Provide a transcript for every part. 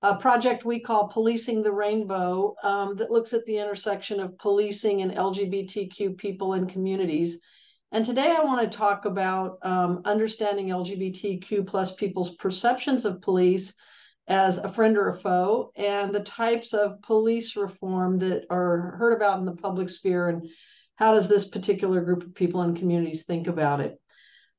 a project we call Policing the Rainbow, that looks at the intersection of policing and LGBTQ people and communities. And today I want to talk about understanding LGBTQ plus people's perceptions of police as a friend or a foe, and the types of police reform that are heard about in the public sphere, and how does this particular group of people and communities think about it.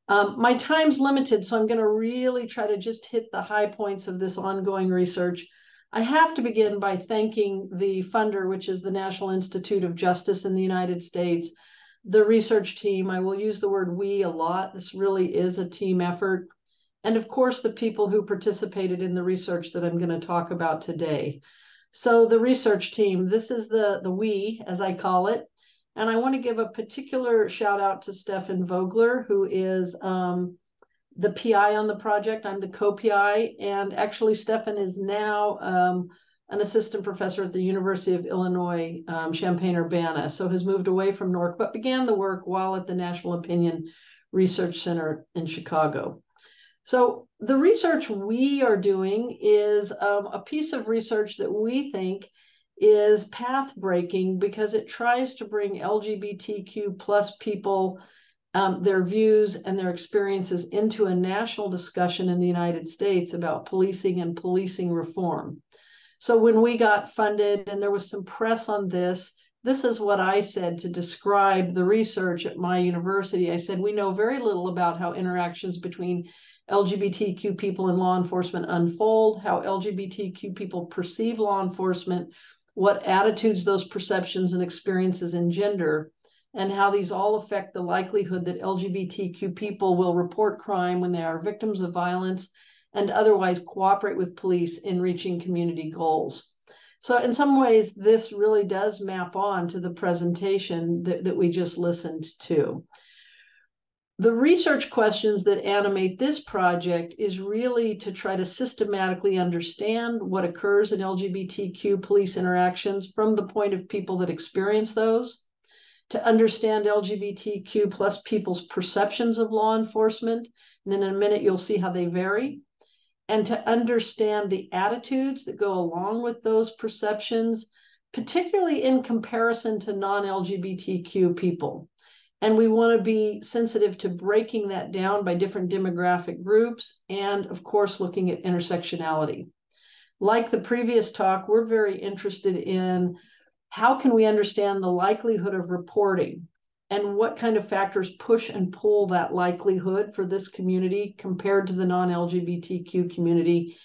My time's limited, so I'm going to really try to just hit the high points of this ongoing research. I have to begin by thanking the funder, which is the National Institute of Justice in the United States, the research team. I will use the word we a lot. This really is a team effort. And of course, the people who participated in the research that I'm going to talk about today. So the research team, this is the we, as I call it. And I want to give a particular shout out to Stefan Vogler, who is the PI on the project. I'm the co-PI. And actually, Stefan is now an assistant professor at the University of Illinois, Champaign-Urbana. So has moved away from NORC, but began the work while at the National Opinion Research Center in Chicago. So the research we are doing is a piece of research that we think is path-breaking because it tries to bring LGBTQ plus people, their views and their experiences into a national discussion in the United States about policing and policing reform. So when we got funded and there was some press on this, this is what I said to describe the research at my university. I said, we know very little about how interactions between LGBTQ people and law enforcement unfold, how LGBTQ people perceive law enforcement, what attitudes those perceptions and experiences engender, and how these all affect the likelihood that LGBTQ people will report crime when they are victims of violence and otherwise cooperate with police in reaching community goals. So in some ways, this really does map on to the presentation that we just listened to. The research questions that animate this project is really to try to systematically understand what occurs in LGBTQ police interactions from the point of people that experience those, to understand LGBTQ plus people's perceptions of law enforcement, and in a minute you'll see how they vary, and to understand the attitudes that go along with those perceptions, particularly in comparison to non-LGBTQ people. And we want to be sensitive to breaking that down by different demographic groups and, of course, looking at intersectionality. Like the previous talk, we're very interested in how can we understand the likelihood of reporting and what kind of factors push and pull that likelihood for this community compared to the non-LGBTQ community.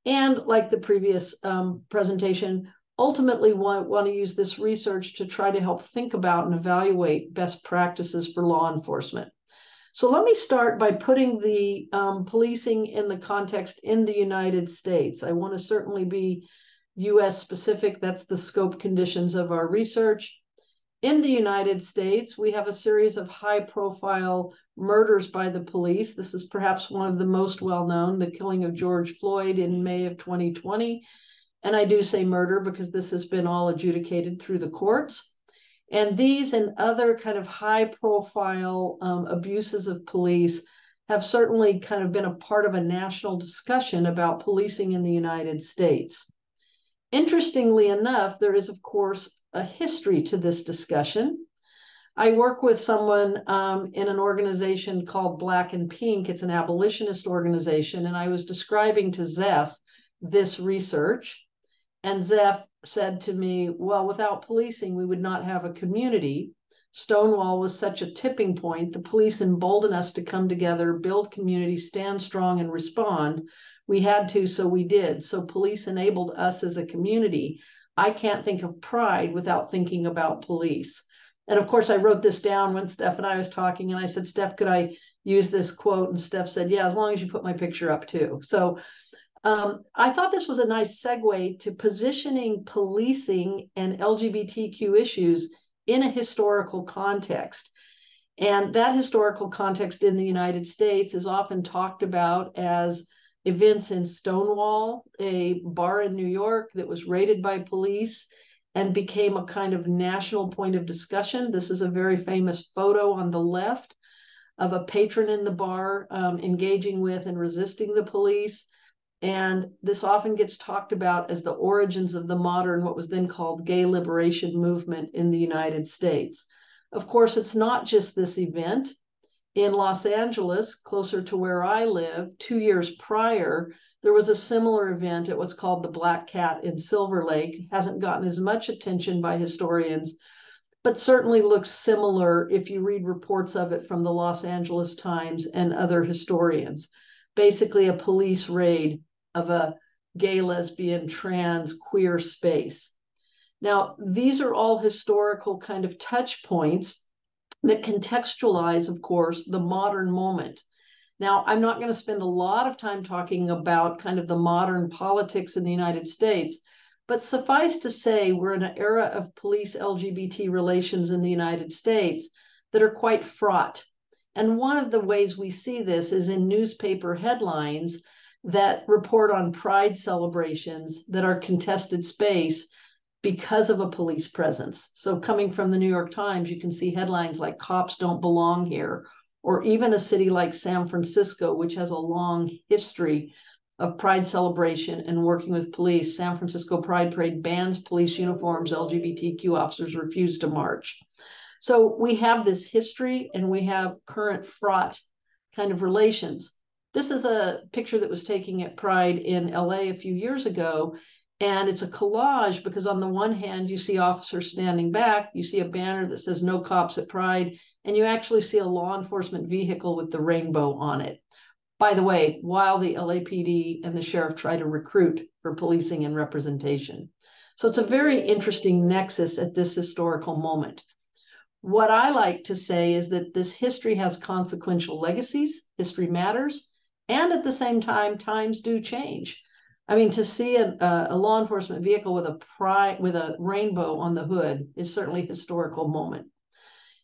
And like the previous presentation, ultimately want to use this research to try to help think about and evaluate best practices for law enforcement. So let me start by putting the policing in the context in the United States. I want to certainly be US specific. That's the scope conditions of our research. In the United States, we have a series of high-profile murders by the police. This is perhaps one of the most well-known, the killing of George Floyd in May of 2020. And I do say murder because this has been all adjudicated through the courts. And these and other kind of high-profile abuses of police have certainly kind of been a part of a national discussion about policing in the United States. Interestingly enough, there is, of course, a history to this discussion. I work with someone in an organization called Black and Pink. It's an abolitionist organization. And I was describing to Zeph this research. And Zeph said to me, well, without policing, we would not have a community. Stonewall was such a tipping point. The police emboldened us to come together, build community, stand strong, and respond. We had to, so we did. So police enabled us as a community. I can't think of pride without thinking about police. And of course, I wrote this down when Steph and I was talking, and I said, Steph, could I use this quote? And Steph said, yeah, as long as you put my picture up too. So I thought this was a nice segue to positioning policing and LGBTQ issues in a historical context. And that historical context in the United States is often talked about as events in Stonewall, a bar in New York that was raided by police and became a kind of national point of discussion. This is a very famous photo on the left of a patron in the bar engaging with and resisting the police. And this often gets talked about as the origins of the modern, what was then called gay liberation movement in the United States. Of course, it's not just this event. In Los Angeles, closer to where I live, 2 years prior, there was a similar event at what's called the Black Cat in Silver Lake. It hasn't gotten as much attention by historians, but certainly looks similar if you read reports of it from the Los Angeles Times and other historians. Basically, a police raid of a gay, lesbian, trans, queer space. Now, these are all historical kind of touch points that contextualize, of course, the modern moment. Now, I'm not going to spend a lot of time talking about kind of the modern politics in the United States, but suffice to say, we're in an era of police LGBT relations in the United States that are quite fraught. And one of the ways we see this is in newspaper headlines that report on pride celebrations that are contested space because of a police presence. So coming from the New York Times, you can see headlines like "Cops don't belong here," or even a city like San Francisco, which has a long history of pride celebration and working with police. San Francisco Pride Parade bans police uniforms, LGBTQ officers refuse to march. So we have this history and we have current fraught kind of relations. This is a picture that was taken at Pride in LA a few years ago. And it's a collage because on the one hand, you see officers standing back, you see a banner that says "No Cops at Pride," and you actually see a law enforcement vehicle with the rainbow on it. By the way, while the LAPD and the sheriff try to recruit for policing and representation. So it's a very interesting nexus at this historical moment. What I like to say is that this history has consequential legacies, history matters, and at the same time, times do change. I mean, to see a law enforcement vehicle with a rainbow on the hood is certainly a historical moment.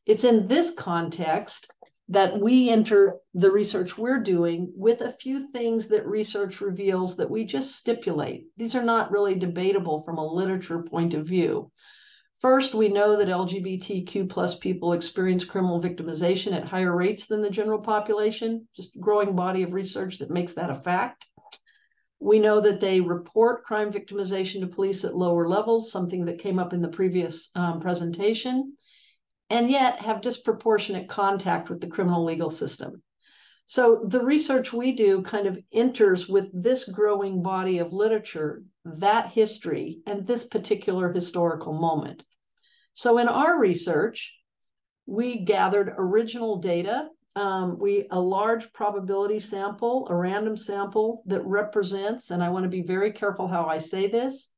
It's in this context that we enter the research we're doing with a few things that research reveals that we just stipulate. These are not really debatable from a literature point of view. First, we know that LGBTQ plus people experience criminal victimization at higher rates than the general population, just a growing body of research that makes that a fact. We know that they report crime victimization to police at lower levels, something that came up in the previous presentation, and yet have disproportionate contact with the criminal legal system. So the research we do kind of enters with this growing body of literature, that history, and this particular historical moment. So in our research, we gathered original data. A large probability sample, a random sample that represents, and I want to be very careful how I say this,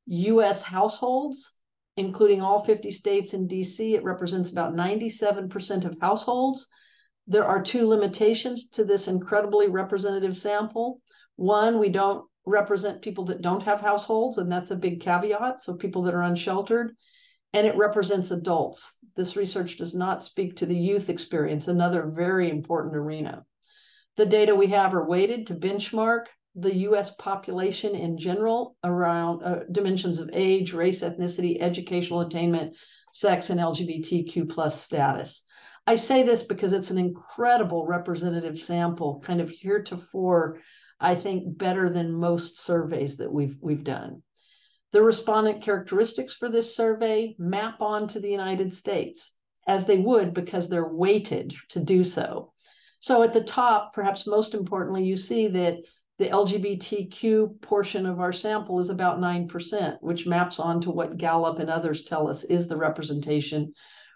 US households, including all 50 states and DC. It represents about 97% of households. There are two limitations to this incredibly representative sample. One, we don't represent people that don't have households, and that's a big caveat, so people that are unsheltered. And it represents adults. This research does not speak to the youth experience, another very important arena. The data we have are weighted to benchmark the US population in general around dimensions of age, race, ethnicity, educational attainment, sex, and LGBTQ plus status. I say this because it's an incredible representative sample, kind of heretofore, I think, better than most surveys that we've done. The respondent characteristics for this survey map onto the United States, as they would because they're weighted to do so. So at the top, perhaps most importantly, you see that the LGBTQ portion of our sample is about 9%, which maps onto what Gallup and others tell us is the representation.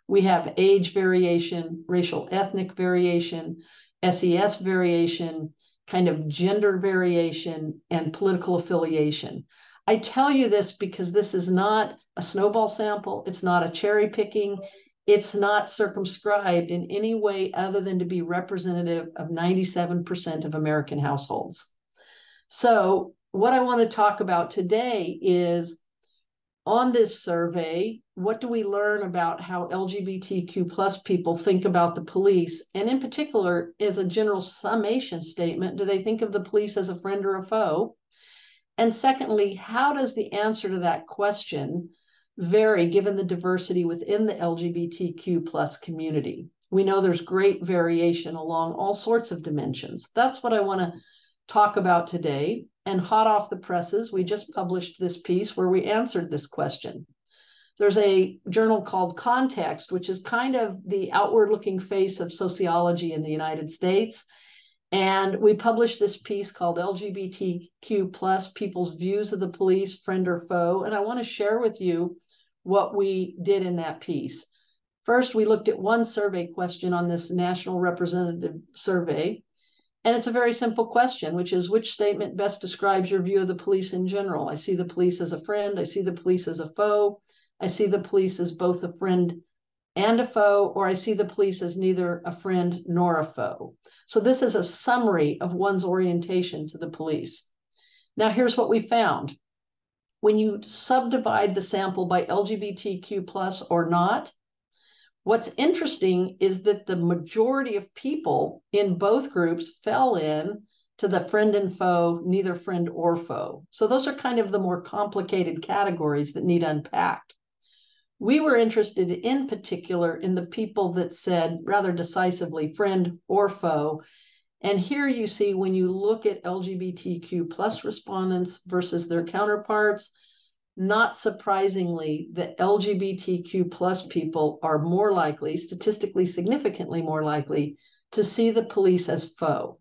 We have age variation, racial ethnic variation, SES variation, kind of gender variation, and political affiliation. I tell you this because this is not a snowball sample. It's not a cherry picking. It's not circumscribed in any way other than to be representative of 97% of American households. So what I want to talk about today is, on this survey, what do we learn about how LGBTQ plus people think about the police? And in particular, as a general summation statement, do they think of the police as a friend or a foe? And secondly, how does the answer to that question vary given the diversity within the LGBTQ plus community? We know there's great variation along all sorts of dimensions. That's what I want to talk about today. And hot off the presses, we just published this piece where we answered this question. There's a journal called Context, which is kind of the outward-looking face of sociology in the United States. And we published this piece called LGBTQ plus People's Views of the Police, Friend or Foe. And I want to share with you what we did in that piece. First, we looked at one survey question on this national representative survey. And it's a very simple question, which is, which statement best describes your view of the police in general? I see the police as a friend. I see the police as a foe. I see the police as both a friend and a foe, or I see the police as neither a friend nor a foe. So this is a summary of one's orientation to the police. Now, here's what we found. When you subdivide the sample by LGBTQ plus or not, what's interesting is that the majority of people in both groups fell in to the friend and foe, neither friend or foe. So those are kind of the more complicated categories that need unpacked. We were interested in particular in the people that said rather decisively friend or foe. And here you see when you look at LGBTQ plus respondents versus their counterparts, not surprisingly, the LGBTQ plus people are more likely, statistically significantly more likely, to see the police as foe.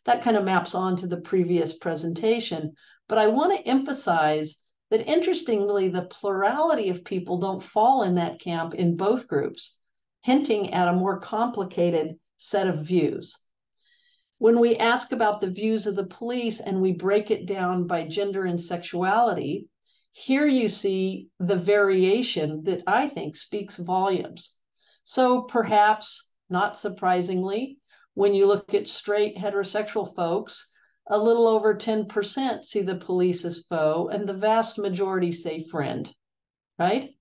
That kind of maps on to the previous presentation, but I want to emphasize that interestingly, the plurality of people don't fall in that camp in both groups, hinting at a more complicated set of views. When we ask about the views of the police and we break it down by gender and sexuality, here you see the variation that I think speaks volumes. So perhaps, not surprisingly, when you look at straight heterosexual folks, a little over 10% see the police as foe, and the vast majority say friend, right?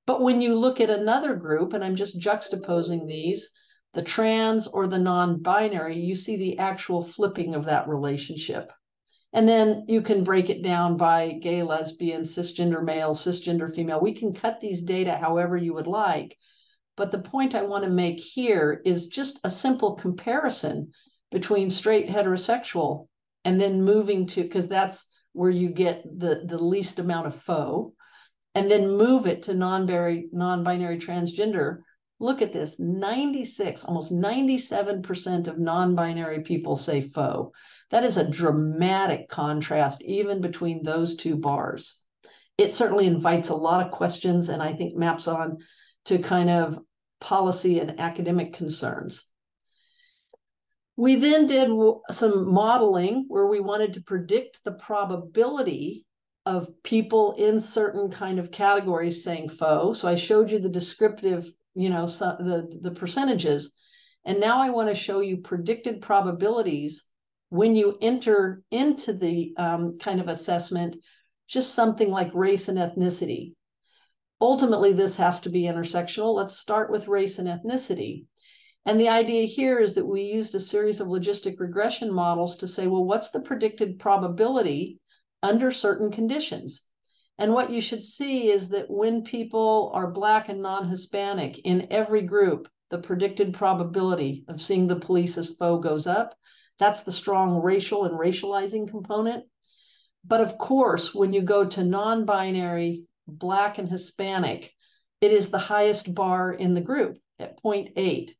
But when you look at another group, and I'm just juxtaposing these, the trans or the non-binary, you see the actual flipping of that relationship. And then you can break it down by gay, lesbian, cisgender male, cisgender female. We can cut these data however you would like. But the point I want to make here is just a simple comparison between straight heterosexual and then moving to, because that's where you get the least amount of foe, and then move it to non-binary transgender. Look at this, 96, almost 97% of non-binary people say foe. That is a dramatic contrast even between those two bars. It certainly invites a lot of questions and I think maps on to kind of policy and academic concerns. We then did some modeling where we wanted to predict the probability of people in certain kind of categories saying foe. So I showed you the descriptive, the percentages. And now I want to show you predicted probabilities when you enter into the kind of assessment, just something like race and ethnicity. Ultimately, this has to be intersectional. Let's start with race and ethnicity. And the idea here is that we used a series of logistic regression models to say, well, what's the predicted probability under certain conditions? And what you should see is that when people are Black and non-Hispanic in every group, the predicted probability of seeing the police as foe goes up. That's the strong racial and racializing component. But of course, when you go to non-binary, Black and Hispanic, it is the highest bar in the group at 0.8.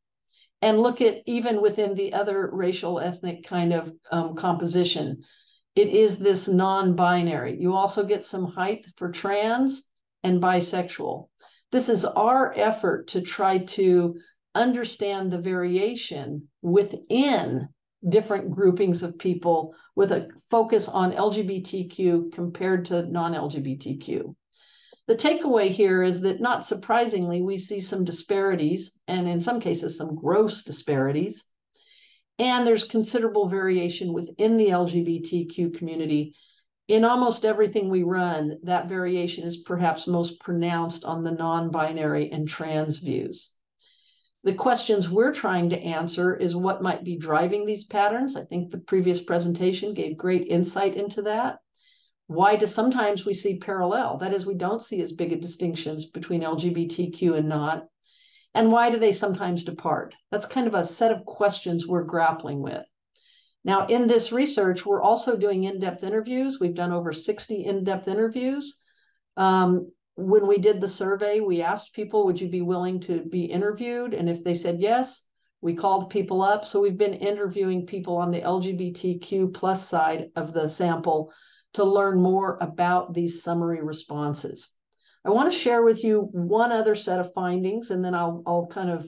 And look at even within the other racial ethnic kind of composition, it is this non-binary. You also get some height for trans and bisexual. This is our effort to try to understand the variation within different groupings of people with a focus on LGBTQ compared to non-LGBTQ. The takeaway here is that, not surprisingly, we see some disparities, and in some cases, some gross disparities. And there's considerable variation within the LGBTQ community. In almost everything we run, that variation is perhaps most pronounced on the non-binary and trans views. The questions we're trying to answer is what might be driving these patterns. I think the previous presentation gave great insight into that. Why do sometimes we see parallel? That is, we don't see as big a distinctions between LGBTQ and not. And why do they sometimes depart? That's kind of a set of questions we're grappling with. Now, in this research, we're also doing in-depth interviews. We've done over 60 in-depth interviews. When we did the survey, we asked people, would you be willing to be interviewed? And if they said yes, we called people up. So we've been interviewing people on the LGBTQ plus side of the sample to learn more about these summary responses. I want to share with you one other set of findings, and then I'll kind of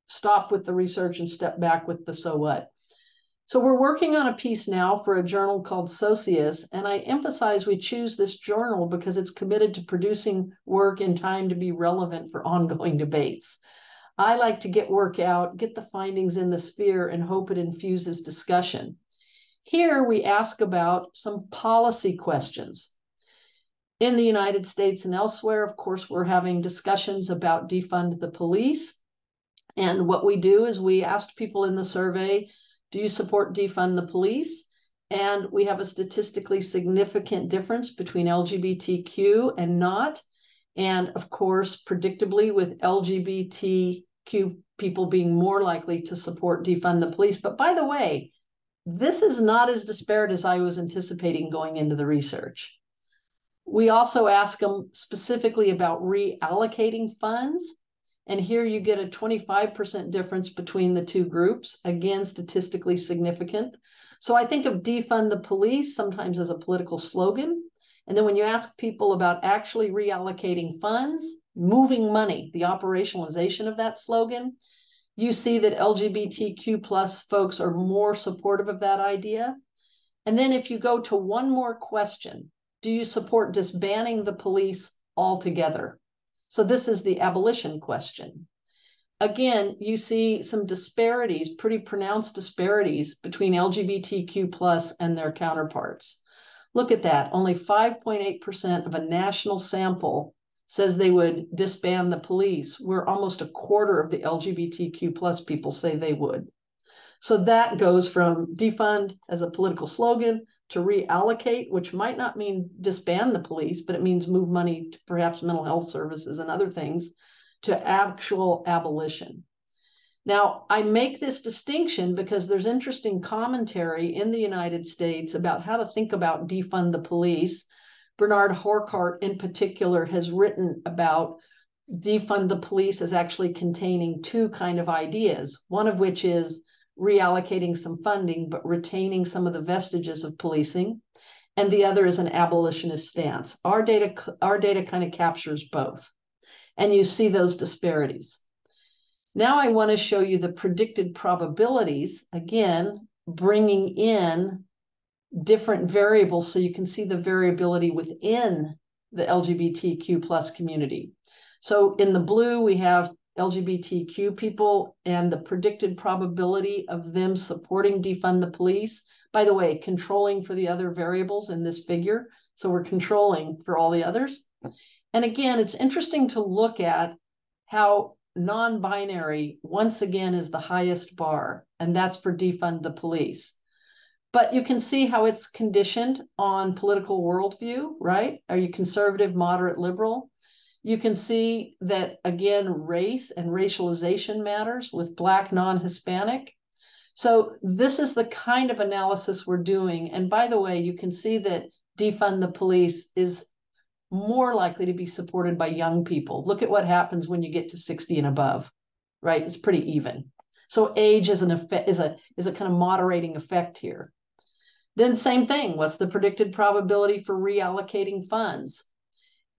stop with the research and step back with the so what. So we're working on a piece now for a journal called Socius, and I emphasize we choose this journal because it's committed to producing work in time to be relevant for ongoing debates. I like to get work out, get the findings in the sphere, and hope it infuses discussion. Here we ask about some policy questions. In the United States and elsewhere, of course, we're having discussions about defund the police. And what we do is we asked people in the survey, do you support defund the police? And we have a statistically significant difference between LGBTQ and not. And of course, predictably, with LGBTQ people being more likely to support defund the police. But by the way, this is not as disparate as I was anticipating going into the research. We also ask them specifically about reallocating funds. And here you get a 25% difference between the two groups, again, statistically significant. So I think of defund the police sometimes as a political slogan. And then when you ask people about actually reallocating funds, moving money, the operationalization of that slogan, you see that LGBTQ plus folks are more supportive of that idea. And then if you go to one more question, do you support disbanding the police altogether? So this is the abolition question. Again, you see some disparities, pretty pronounced disparities between LGBTQ plus and their counterparts. Look at that. Only 5.8% of a national sample says they would disband the police, where almost a quarter of the LGBTQ plus people say they would. So that goes from defund as a political slogan to reallocate, which might not mean disband the police, but it means move money to perhaps mental health services and other things, to actual abolition. Now, I make this distinction because there's interesting commentary in the United States about how to think about defund the police. Bernard Horkhart, in particular, has written about defund the police as actually containing two kind of ideas, one of which is reallocating some funding, but retaining some of the vestiges of policing. And the other is an abolitionist stance. Our data kind of captures both. And you see those disparities. Now I want to show you the predicted probabilities, again, bringing in different variables so you can see the variability within the LGBTQ plus community. So in the blue, we have LGBTQ people and the predicted probability of them supporting defund the police. By the way, controlling for the other variables in this figure. So we're controlling for all the others. And again, it's interesting to look at how non-binary, once again, is the highest bar, and that's for defund the police. But you can see how it's conditioned on political worldview, right? Are you conservative, moderate, liberal? You can see that, again, race and racialization matters with Black, non-Hispanic. So this is the kind of analysis we're doing. And by the way, you can see that defund the police is more likely to be supported by young people. Look at what happens when you get to 60 and above, right? It's pretty even. So age is an effect, is a kind of moderating effect here. Then same thing, what's the predicted probability for reallocating funds?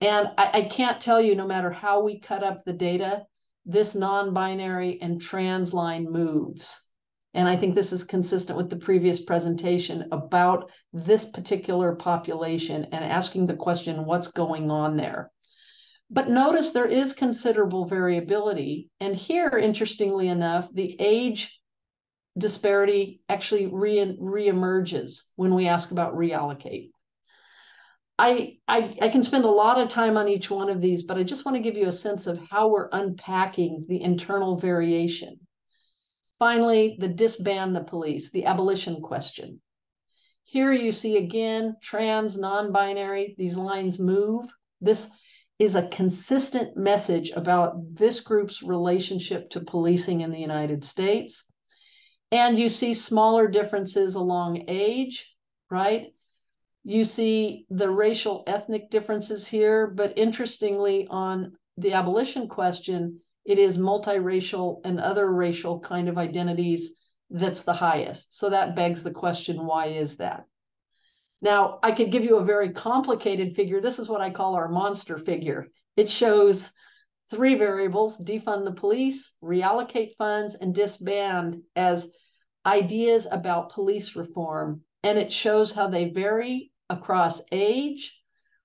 And I can't tell you, no matter how we cut up the data, this non-binary and trans line moves. And I think this is consistent with the previous presentation about this particular population and asking the question, what's going on there? But notice there is considerable variability. And here, interestingly enough, the age disparity actually reemerges when we ask about reallocate. I can spend a lot of time on each one of these, but I just want to give you a sense of how we're unpacking the internal variation. Finally, the disband the police, the abolition question. Here you see again, trans, non-binary, these lines move. This is a consistent message about this group's relationship to policing in the United States. And you see smaller differences along age, right? You see the racial ethnic differences here, but interestingly, on the abolition question, it is multiracial and other racial kind of identities that's the highest. So that begs the question, why is that? Now, I could give you a very complicated figure. This is what I call our monster figure. It shows three variables: defund the police, reallocate funds, and disband as ideas about police reform. And it shows how they vary across age,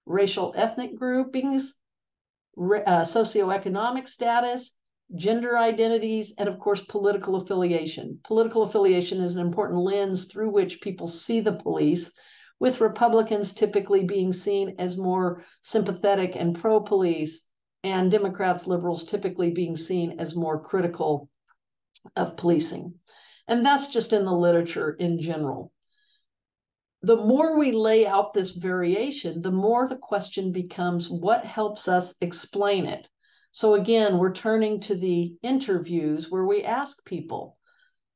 racial ethnic groupings, socioeconomic status, gender identities, and of course, political affiliation. Political affiliation is an important lens through which people see the police, with Republicans typically being seen as more sympathetic and pro-police, and Democrats, liberals typically being seen as more critical of policing. And that's just in the literature in general. The more we lay out this variation, the more the question becomes, what helps us explain it? So again, we're turning to the interviews where we ask people,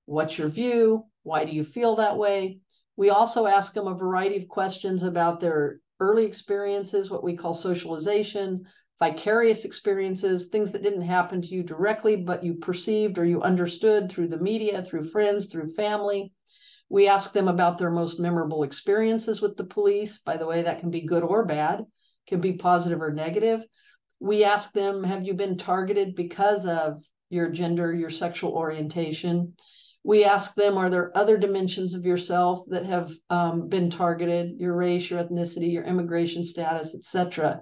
what's your view? Why do you feel that way? We also ask them a variety of questions about their early experiences, what we call socialization, vicarious experiences, things that didn't happen to you directly, but you perceived or you understood through the media, through friends, through family. We ask them about their most memorable experiences with the police. By the way, that can be good or bad, can be positive or negative. We ask them, have you been targeted because of your gender, your sexual orientation? We ask them, are there other dimensions of yourself that have been targeted, your race, your ethnicity, your immigration status, etc.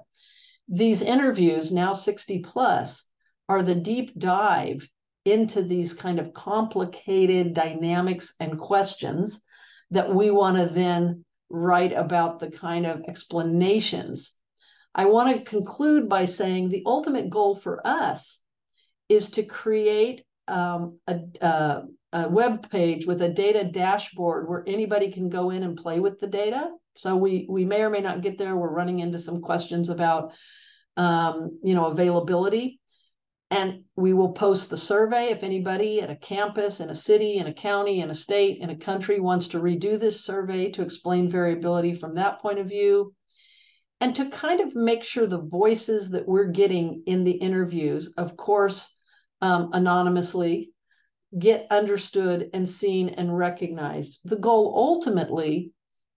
These interviews, now 60 plus, are the deep dive into these kind of complicated dynamics and questions that we want to then write about the kind of explanations. I want to conclude by saying the ultimate goal for us is to create a web page with a data dashboard where anybody can go in and play with the data. So we may or may not get there. We're running into some questions about availability. And we will post the survey if anybody at a campus, in a city, in a county, in a state, in a country wants to redo this survey to explain variability from that point of view, and to kind of make sure the voices that we're getting in the interviews, of course, anonymously, get understood and seen and recognized. The goal ultimately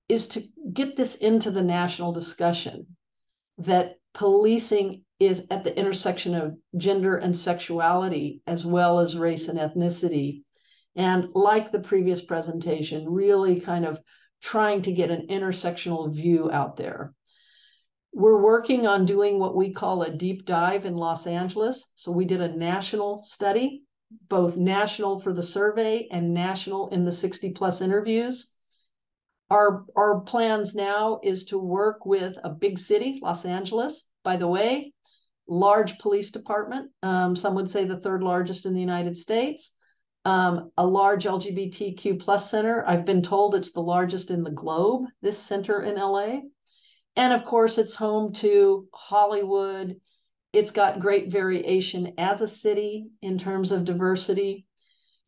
is to get this into the national discussion, that policing is at the intersection of gender and sexuality, as well as race and ethnicity. And like the previous presentation, really kind of trying to get an intersectional view out there. We're working on doing what we call a deep dive in Los Angeles. So we did a national study, both national for the survey and national in the 60 plus interviews. Our plans now is to work with a big city, Los Angeles, by the way, large police department. Some would say the third largest in the United States. A large LGBTQ plus center. I've been told it's the largest in the globe, this center in LA. And of course, it's home to Hollywood. It's got great variation as a city in terms of diversity.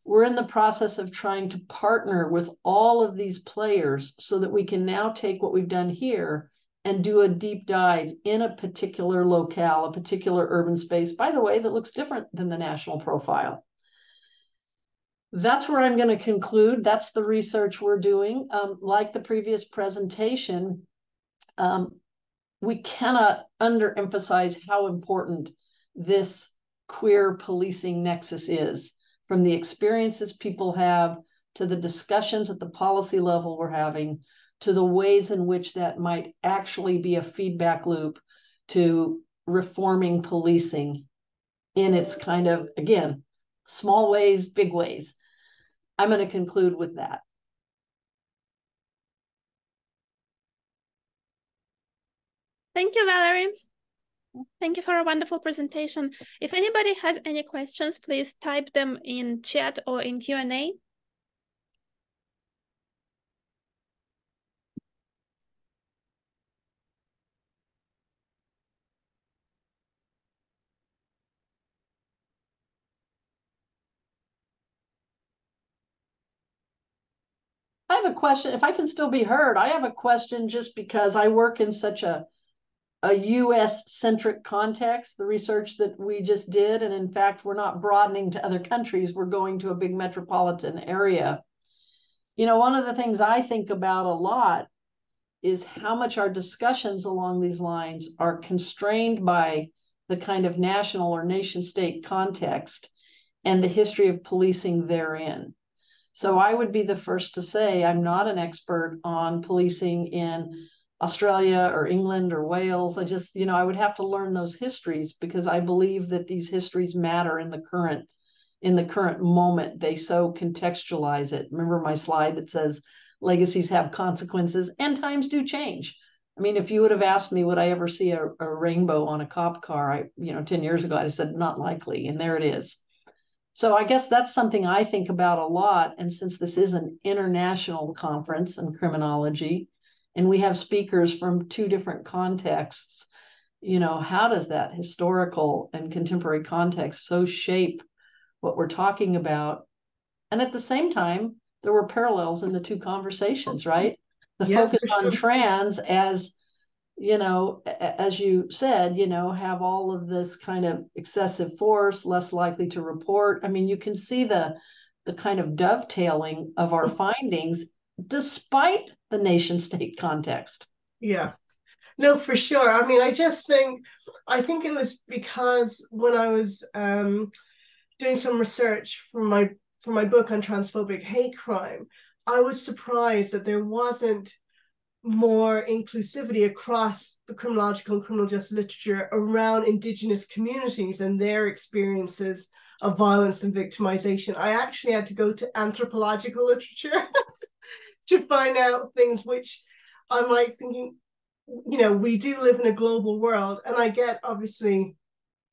We're in the process of trying to partner with all of these players so that we can now take what we've done here and do a deep dive in a particular locale, a particular urban space, by the way, that looks different than the national profile. That's where I'm going to conclude. That's the research we're doing. Like the previous presentation, we cannot underemphasize how important this queer policing nexus is, from the experiences people have to the discussions at the policy level we're having, to the ways in which that might actually be a feedback loop to reforming policing in its kind of, again, small ways, big ways. I'm going to conclude with that. Thank you, Valerie. Thank you for a wonderful presentation. If anybody has any questions, please type them in chat or in Q&A. have a question. If I can still be heard, I have a question just because I work in such a US centric context, the research that we just did. And in fact, we're not broadening to other countries, we're going to a big metropolitan area. You know, one of the things I think about a lot is how much our discussions along these lines are constrained by the kind of national or nation state context and the history of policing therein. So I would be the first to say I'm not an expert on policing in Australia or England or Wales. I just, you know, I would have to learn those histories because I believe that these histories matter in the current moment. They so contextualize it. Remember my slide that says legacies have consequences and times do change. I mean, if you would have asked me, would I ever see a rainbow on a cop car, 10 years ago, I'd have said not likely. And there it is. So I guess that's something I think about a lot. And since this is an international conference in criminology, and we have speakers from two different contexts, how does that historical and contemporary context so shape what we're talking about? And at the same time, there were parallels in the two conversations, right? The focus on trans as you said, have all of this kind of excessive force, less likely to report. I mean, you can see the kind of dovetailing of our findings despite the nation state context. Yeah, no, for sure. I mean, I think it was because when I was doing some research for my book on transphobic hate crime, I was surprised that there wasn't more inclusivity across the criminological and criminal justice literature around Indigenous communities and their experiences of violence and victimization. I actually had to go to anthropological literature to find out things which I'm like thinking, we do live in a global world, and I get, obviously,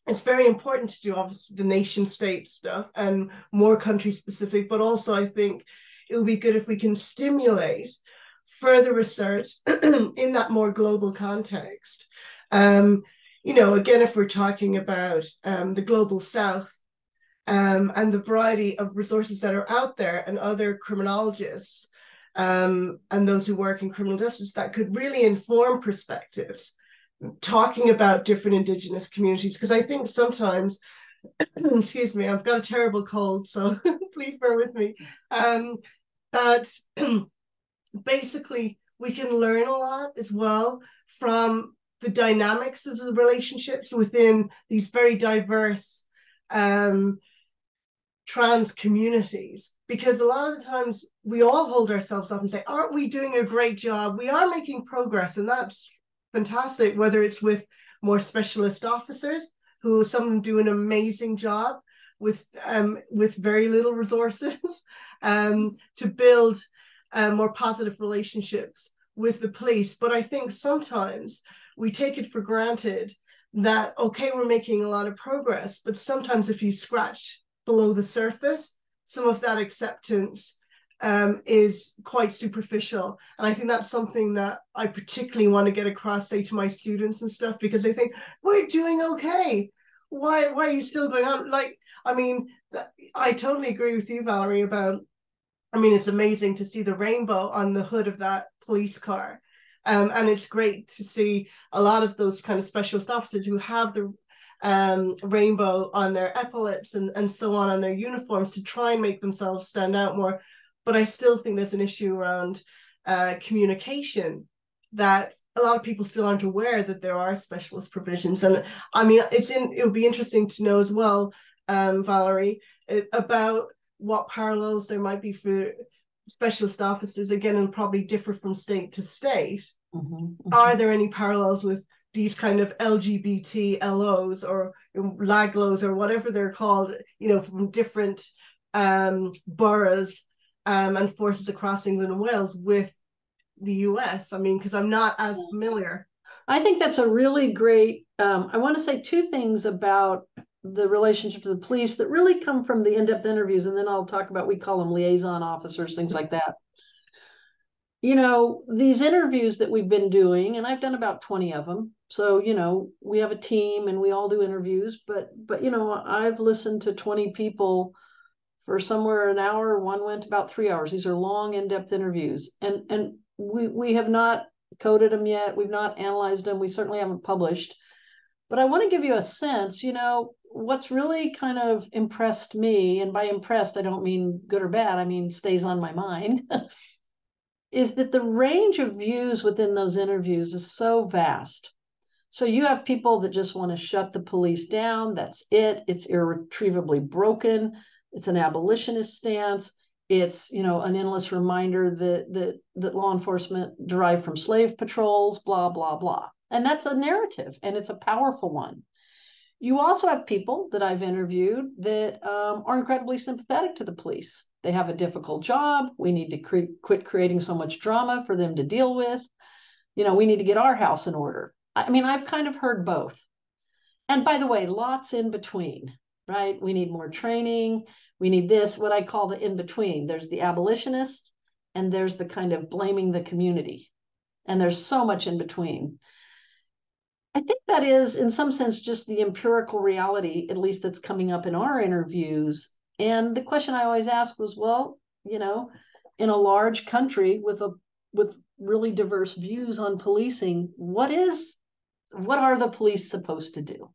it's very important to do, obviously, the nation state stuff and more country specific, but also I think it would be good if we can stimulate further research in that more global context. Again, if we're talking about the global South and the variety of resources that are out there and other criminologists and those who work in criminal justice that could really inform perspectives, talking about different Indigenous communities, because I think sometimes, excuse me, I've got a terrible cold, so please bear with me, that basically we can learn a lot as well from the dynamics of the relationships within these very diverse trans communities, because a lot of the times we all hold ourselves up and say, aren't we doing a great job? We are making progress, and that's fantastic, whether it's with more specialist officers, who some of them do an amazing job with very little resources, to build more positive relationships with the police. But I think sometimes we take it for granted that, okay, we're making a lot of progress, but sometimes if you scratch below the surface, some of that acceptance is quite superficial. And I think that's something that I particularly want to get across, say, to my students and stuff, because they think, we're doing okay. Why are you still going on? Like, I mean, I totally agree with you, Valerie, about, I mean, it's amazing to see the rainbow on the hood of that police car. And it's great to see a lot of those kind of specialist officers who have the rainbow on their epaulets and so on their uniforms to try and make themselves stand out more. But I still think there's an issue around communication, that a lot of people still aren't aware that there are specialist provisions. And I mean, it would be interesting to know as well, Valerie, about what parallels there might be for specialist officers, again, and probably differ from state to state. Are there any parallels with these kind of LGBT LOs or LAGLOs or whatever they're called, from different boroughs and forces across England and Wales with the US? I mean, because I'm not as familiar. I think that's a really great, I want to say two things about the relationship to the police that really come from the in-depth interviews, and then I'll talk about, we call them liaison officers, things like that. These interviews that we've been doing, and I've done about 20 of them. So, we have a team and we all do interviews, but I've listened to 20 people for somewhere an hour. One went about 3 hours. These are long, in-depth interviews. And we have not coded them yet. We've not analyzed them. We certainly haven't published. But I want to give you a sense, what's really kind of impressed me, and by impressed, I don't mean good or bad, I mean stays on my mind, is that the range of views within those interviews is so vast. So you have people that just want to shut the police down. That's it. It's irretrievably broken. It's an abolitionist stance. It's, an endless reminder that law enforcement derived from slave patrols, blah, blah, blah. And that's a narrative, and it's a powerful one. You also have people that I've interviewed that are incredibly sympathetic to the police. They have a difficult job. We need to quit creating so much drama for them to deal with. We need to get our house in order. I mean, I've kind of heard both. And by the way, lots in between, right? We need more training. We need this, what I call the in-between. There's the abolitionists, and there's the kind of blaming the community. And there's so much in between. I think that is, in some sense, just the empirical reality, at least that's coming up in our interviews. And the question I always ask was, well, in a large country with really diverse views on policing, what are the police supposed to do?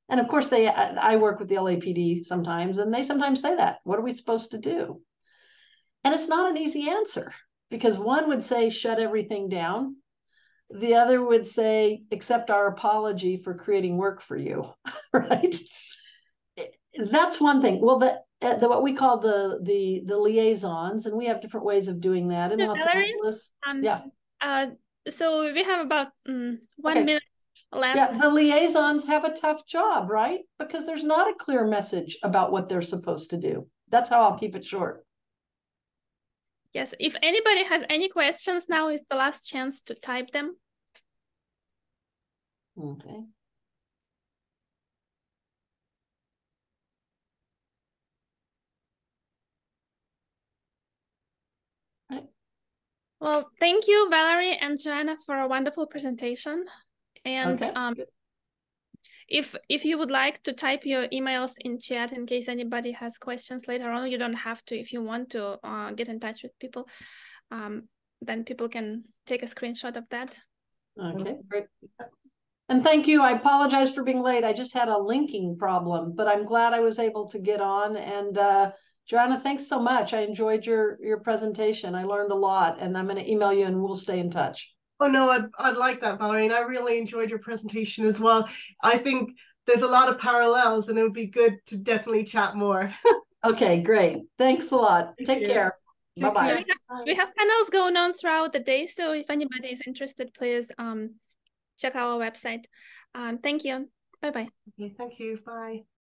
And of course, I work with the LAPD sometimes, and they sometimes say that. What are we supposed to do? And it's not an easy answer, because one would say, shut everything down. The other would say, accept our apology for creating work for you, right? That's one thing. Well, what we call the liaisons, and we have different ways of doing that in Los Angeles. Yeah. So we have about 1 minute left. Yeah, the liaisons have a tough job, right? Because there's not a clear message about what they're supposed to do. That's how I'll keep it short. Yes, if anybody has any questions, now is the last chance to type them. Okay. Right. Well, thank you, Valerie and Joanna, for a wonderful presentation. And okay. If you would like to type your emails in chat in case anybody has questions later on, you don't have to. If you want to get in touch with people, then people can take a screenshot of that. Okay, great. And thank you. I apologize for being late. I just had a linking problem, but I'm glad I was able to get on. And Joanna, thanks so much. I enjoyed your presentation. I learned a lot, and I'm going to email you and we'll stay in touch. Oh, no, I'd like that, Valerie. And I really enjoyed your presentation as well. I think there's a lot of parallels, and it would be good to definitely chat more. Okay, great. Thanks a lot. Take care. Bye-bye. We have panels going on throughout the day, so if anybody is interested, please check our website. Thank you. Bye-bye. Okay, thank you. Bye.